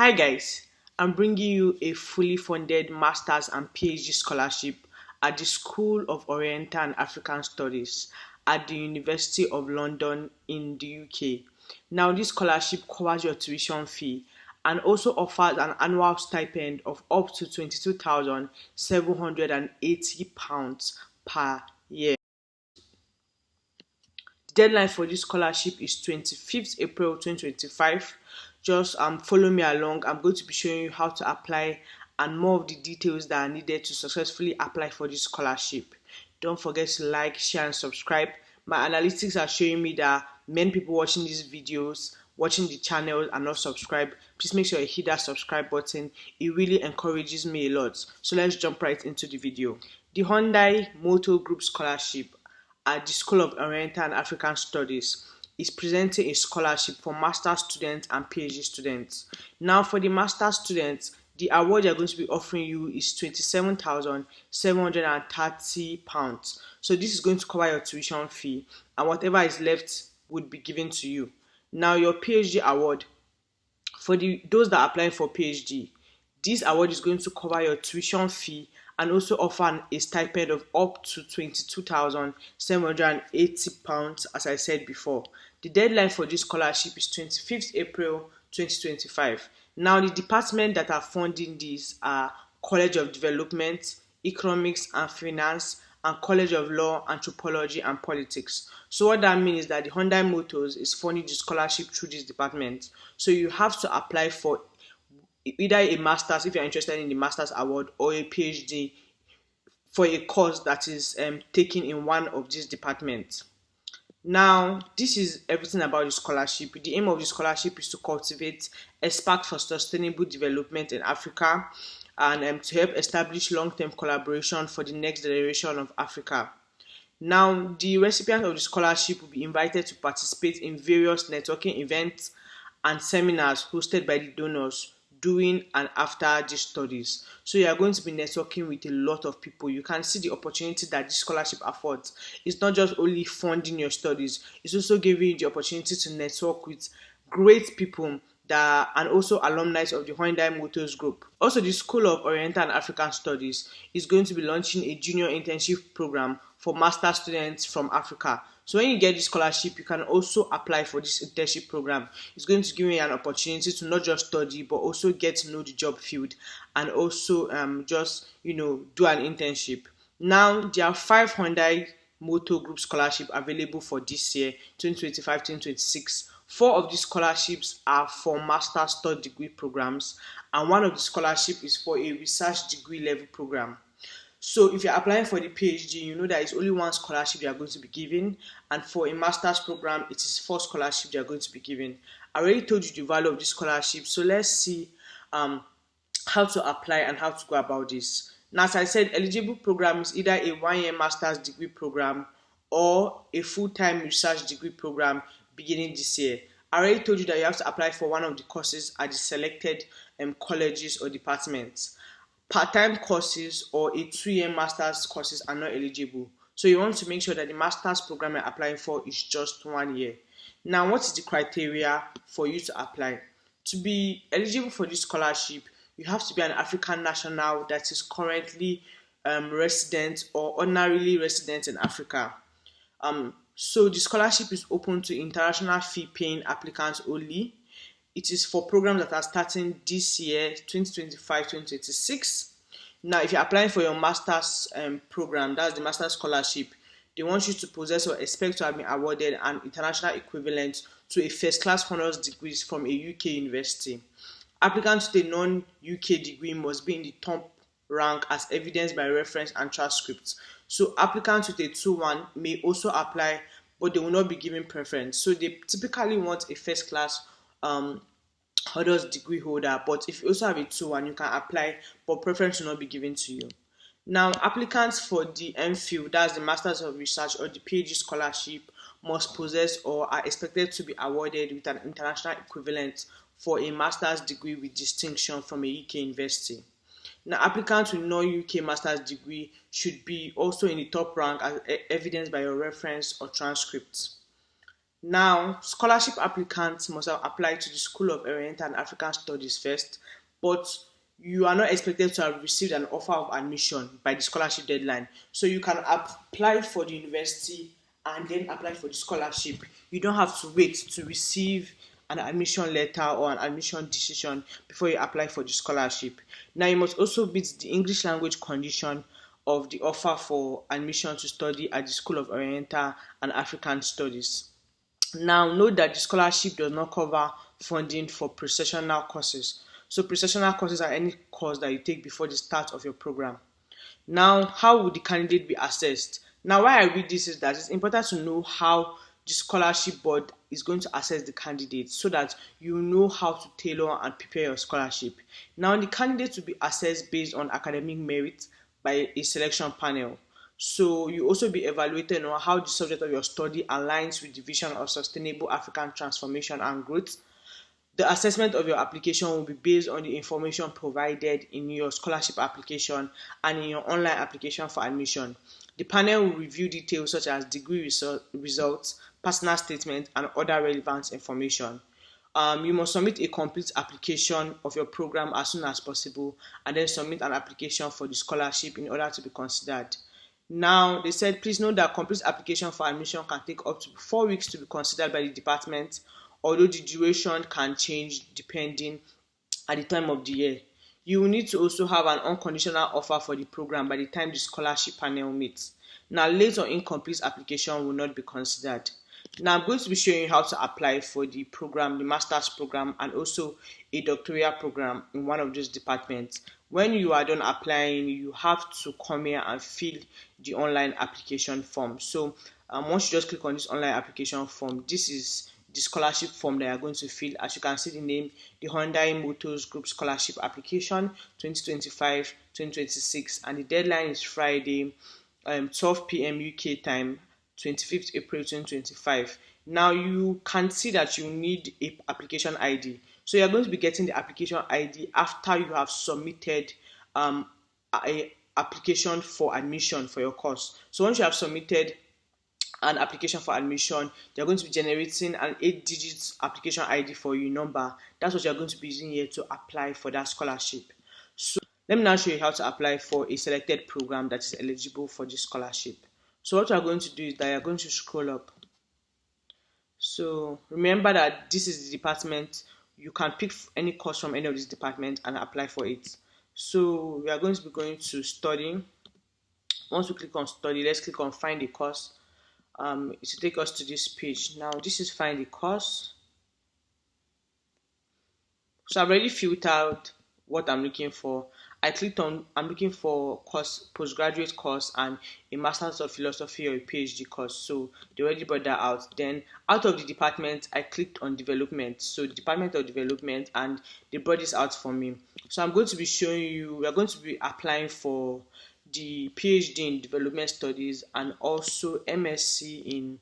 Hi guys, I'm bringing you a fully funded Masters and PhD scholarship at the School of Oriental and African Studies at the University of London in the UK. Now, this scholarship covers your tuition fee and also offers an annual stipend of up to £22,780 per year. The deadline for this scholarship is 25th April 2025. Just follow me along. I'm going to be showing you how to apply and more of the details that are needed to successfully apply for this scholarship. Don't forget to like, share, and subscribe. My analytics are showing me that many people watching these videos, watching the channel, are not subscribed. Please make sure you hit that subscribe button. It really encourages me a lot. So let's jump right into the video. The Hyundai Motor Group Scholarship at the School of Oriental and African Studies is presenting a scholarship for master's students and PhD students. Now, for the master's students, the award they're going to be offering you is £27,730. So this is going to cover your tuition fee, and whatever is left would be given to you. Now, your PhD award, for those that are applying for PhD, this award is going to cover your tuition fee and also offer a stipend of up to £22,780, as I said before. The deadline for this scholarship is 25th April 2025. Now, the departments that are funding these are College of Development, Economics and Finance, and College of Law, Anthropology and Politics. So what that means is that the Hyundai Motors is funding the scholarship through this department. So you have to apply for either a master's if you're interested in the master's award, or a PhD for a course that is taken in one of these departments. Now, this is everything about the scholarship. The aim of the scholarship is to cultivate a spark for sustainable development in Africa and to help establish long-term collaboration for the next generation of Africa. Now, the recipients of the scholarship will be invited to participate in various networking events and seminars hosted by the donors during and after these studies. So you are going to be networking with a lot of people. You can see the opportunity that this scholarship affords. It's not just only funding your studies, it's also giving you the opportunity to network with great people and also alumni of the Hyundai Motors Group. Also, the School of Oriental and African Studies is going to be launching a junior internship program for master students from Africa. So when you get this scholarship, you can also apply for this internship program. It's going to give you an opportunity to not just study, but also get to know the job field and also do an internship. Now, there are 5 Hyundai Motor Group scholarship available for this year, 2025-2026. 4 of these scholarships are for master's third degree programs, and one of the scholarships is for a research degree level program. So if you're applying for the PhD, you know that it's only one scholarship you are going to be given, and for a master's program, it is 4 scholarships you are going to be given. I already told you the value of this scholarship, so let's see how to apply and how to go about this. Now, as I said, eligible program is either a 1-year master's degree program or a full-time research degree program beginning this year. I already told you that you have to apply for one of the courses at the selected colleges or departments. Part-time courses or a 2-year master's courses are not eligible. So you want to make sure that the master's program you're applying for is just 1 year. Now, what is the criteria for you to apply? To be eligible for this scholarship, you have to be an African national that is currently resident or ordinarily resident in Africa. So the scholarship is open to international fee-paying applicants only. It is for programs that are starting this year, 2025-2026. Now, if you're applying for your master's program, that's the master's scholarship, they want you to possess or expect to have been awarded an international equivalent to a first-class honors degree from a UK university. Applicants with a non-UK degree must be in the top rank as evidenced by reference and transcripts. So applicants with a 2-1 may also apply, but they will not be given preference. So they typically want a first-class honors degree holder, but if you also have a 2-1, you can apply, but preference will not be given to you. Now, applicants for the MPhil, that's the Masters of Research or the PhD scholarship, must possess or are expected to be awarded with an international equivalent for a master's degree with distinction from a UK university. Now, applicants with no UK master's degree should be also in the top rank as evidenced by your reference or transcripts. Now, scholarship applicants must have applied to the School of Oriental and African Studies first, but you are not expected to have received an offer of admission by the scholarship deadline. So you can apply for the university and then apply for the scholarship. You don't have to wait to receive an admission letter or an admission decision before you apply for the scholarship. Now, you must also meet the English language condition of the offer for admission to study at the School of Oriental and African Studies. Now, note that the scholarship does not cover funding for pre-sessional courses. So, pre-sessional courses are any course that you take before the start of your program. Now, how would the candidate be assessed? Now, why I read this is that it's important to know how the scholarship board is going to assess the candidate so that you know how to tailor and prepare your scholarship. Now, the candidate will be assessed based on academic merit by a selection panel. So you also be evaluated on how the subject of your study aligns with the vision of sustainable African transformation and growth. The assessment of your application will be based on the information provided in your scholarship application and in your online application for admission. The panel will review details such as degree results, personal statement, and other relevant information. You must submit a complete application of your program as soon as possible and then submit an application for the scholarship in order to be considered. Now, they said, please note that complete application for admission can take up to 4 weeks to be considered by the department, although the duration can change depending at the time of the year. You will need to also have an unconditional offer for the program by the time the scholarship panel meets. Now, late or incomplete application will not be considered. Now, I'm going to be showing you how to apply for the program, the master's program, and also a doctoral program in one of those departments. When you are done applying, you have to come here and fill the online application form. So, once you just click on this online application form, this is the scholarship form that you are going to fill. As you can see the name, the Hyundai Motors Group Scholarship Application 2025-2026, and the deadline is Friday, 12 p.m. UK time, 25th April 2025. Now you can see that you need a application ID. So you're going to be getting the application ID after you have submitted a application for admission for your course. So once you have submitted an application for admission, they're going to be generating an 8-digit application ID for your number. That's what you're going to be using here to apply for that scholarship. So let me now show you how to apply for a selected program that is eligible for this scholarship. So what you're going to do is that you're going to scroll up. So remember that this is the department. You can pick any course from any of these departments and apply for it. So we are going to be going to study. Once we click on study, let's click on find a course. It will take us to this page. Now this is find a course. So I've already filtered what I'm looking for. I clicked on I'm looking for course, postgraduate course, and a master's of philosophy or a PhD course. So they already brought that out. Then out of the department, I clicked on development. So the department of development, and they brought this out for me. So I'm going to be showing you. We are going to be applying for the PhD in development studies and also MSc in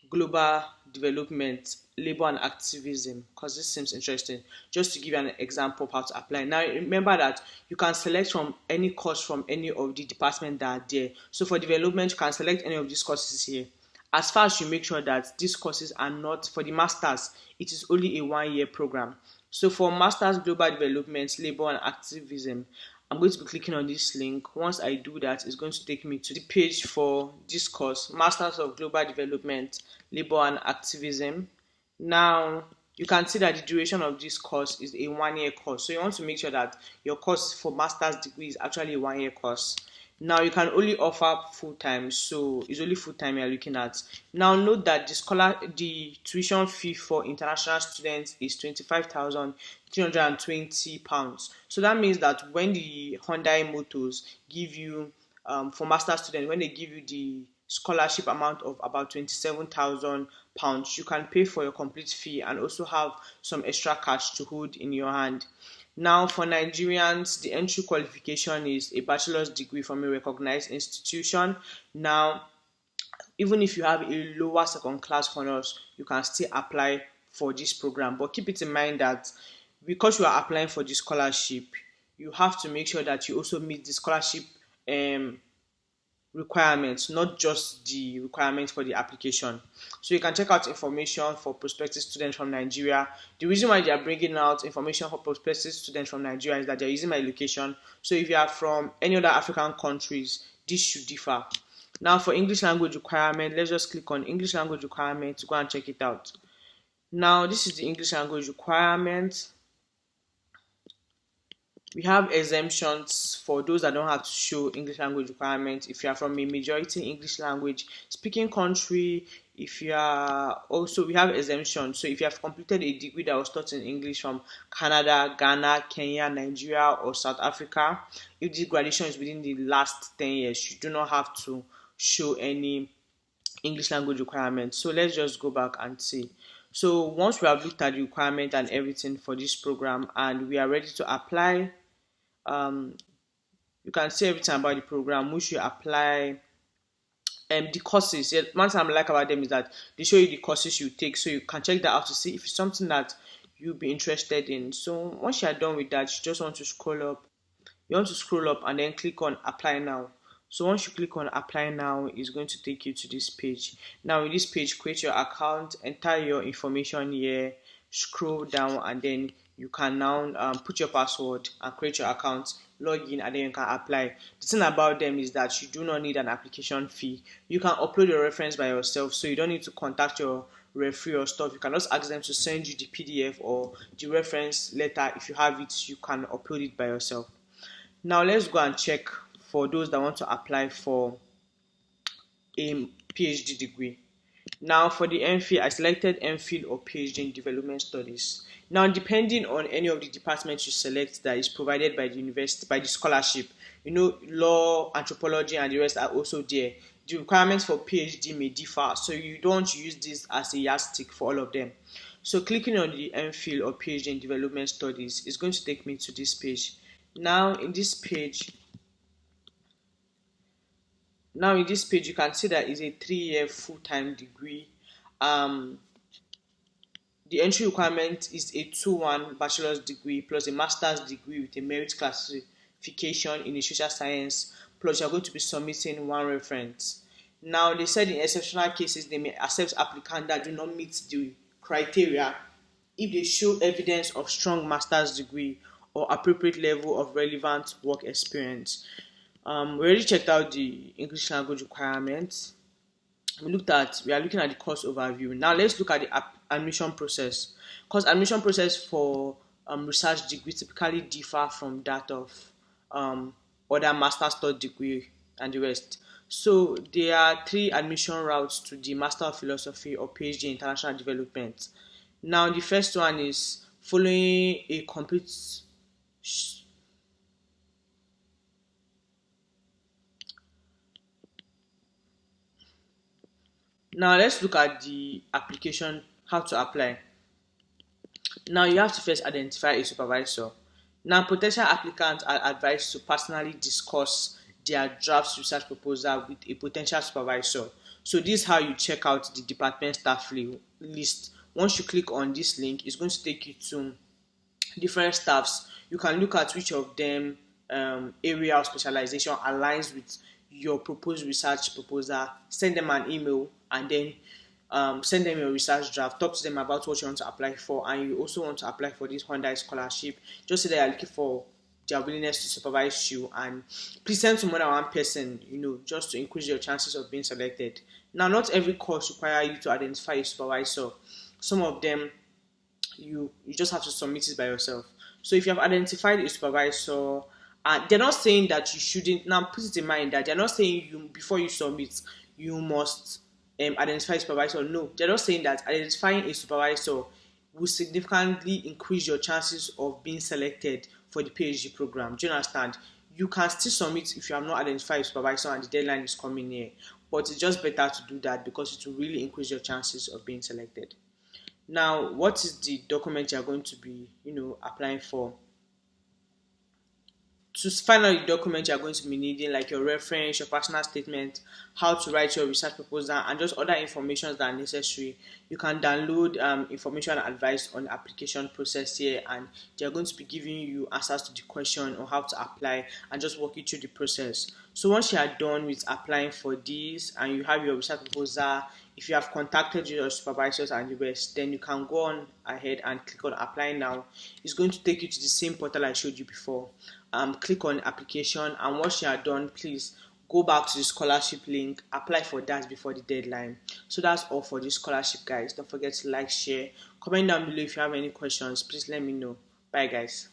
global development, labor and activism, because this seems interesting. Just to give you an example of how to apply. Now remember that you can select from any course from any of the departments that are there. So for development, you can select any of these courses here. As far as you make sure that these courses are not for the masters, it is only a 1-year program. So for masters global development, labor and activism, I'm going to be clicking on this link. Once I do that, it's going to take me to the page for this course, Masters of Global Development, Labor and Activism. Now, you can see that the duration of this course is a 1-year course. So you want to make sure that your course for master's degree is actually a 1-year course. Now, you can only offer full-time, so it's only full-time you're looking at. Now, note that the tuition fee for international students is £25,320. So that means that when the Hyundai Motors give you, for master students, when they give you the scholarship amount of about £27,000, you can pay for your complete fee and also have some extra cash to hold in your hand. Now, for Nigerians, the entry qualification is a bachelor's degree from a recognized institution. Now, even if you have a lower second class honors, you can still apply for this program. But keep it in mind that because you are applying for this scholarship, you have to make sure that you also meet the scholarship requirements, not just the requirements for the application. So you can check out information for prospective students from Nigeria. The reason why they are bringing out information for prospective students from Nigeria is that they're using my location. So if you are from any other African countries, this should differ. Now for English language requirement, let's just click on English language requirement to go and check it out. Now this is the English language requirement. We have exemptions for those that don't have to show English language requirements. If you are from a majority English language speaking country, if you are also, we have exemptions. So if you have completed a degree that was taught in English from Canada, Ghana, Kenya, Nigeria, or South Africa, if the graduation is within the last 10 years, you do not have to show any English language requirements. So let's just go back and see. So once we have looked at the requirement and everything for this program and we are ready to apply, um, you can see everything about the program, which you apply. The courses, yeah, one thing I like about them is that they show you the courses you take, so you can check that out to see if it's something that you'll be interested in. So once you're done with that, you just want to scroll up. You want to scroll up and then click on apply now. So once you click on apply now, it's going to take you to this page. Now in this page, create your account, enter your information here, scroll down, and then you can now put your password and create your account, log in, and then you can apply. The thing about them is that you do not need an application fee. You can upload your reference by yourself, so you don't need to contact your referee or stuff. You can just ask them to send you the PDF or the reference letter. If you have it, you can upload it by yourself. Now let's go and check for those that want to apply for a PhD degree. Now for the MPhil, I selected MPhil or PhD in Development Studies. Now depending on any of the departments you select that is provided by the university, by the scholarship, law, anthropology and the rest are also there. The requirements for PhD may differ, so you don't use this as a yardstick for all of them. So clicking on the MPhil or PhD in Development Studies is going to take me to this page. Now in this page, you can see that it's a 3-year full-time degree. The entry requirement is a 2-1 bachelor's degree plus a master's degree with a merit classification in a social science, plus you're going to be submitting one reference. Now they said in exceptional cases they may accept applicants that do not meet the criteria if they show evidence of strong master's degree or appropriate level of relevant work experience. We already checked out the English language requirements. We are looking at the course overview. Now let's look at the admission process. Because admission process for research degree typically differ from that of other master's third degree and the rest. So there are 3 admission routes to the Master of Philosophy or PhD in International Development. Now the first one is following a complete Now let's look at the application, how to apply. Now you have to first identify a supervisor. Now potential applicants are advised to personally discuss their draft research proposal with a potential supervisor. So this is how you check out the department staff list. Once you click on this link, it's going to take you to different staffs. You can look at which of them area of specialization aligns with your proposed research proposal, send them an email, and then send them your research draft, talk to them about what you want to apply for, and you also want to apply for this Hyundai scholarship. Just say that you're looking for their willingness to supervise you, and please send to more than one person, just to increase your chances of being selected. Now, not every course require you to identify a supervisor. Some of them, you just have to submit it by yourself. So if you have identified a supervisor, they're not saying that you shouldn't. Now, put it in mind that they're not saying before you submit, you must identify a supervisor. No, they're not saying that identifying a supervisor will significantly increase your chances of being selected for the PhD program. Do you understand? You can still submit if you have not identified a supervisor and the deadline is coming near, but it's just better to do that because it will really increase your chances of being selected. Now, what is the document you're going to be, applying for? To find out the document you're going to be needing, like your reference, your personal statement, how to write your research proposal, and just other information that are necessary, you can download information and advice on the application process here, and they're going to be giving you answers to the question on how to apply and just walk you through the process. So once you are done with applying for this and you have your research proposal, if you have contacted your supervisors and the rest, then you can go on ahead and click on apply now. It's going to take you to the same portal I showed you before. Click on application, and once you are done, please go back to the scholarship link, apply for that before the deadline. So that's all for this scholarship, guys. Don't forget to like, share, comment down below if you have any questions. Please let me know. Bye, guys.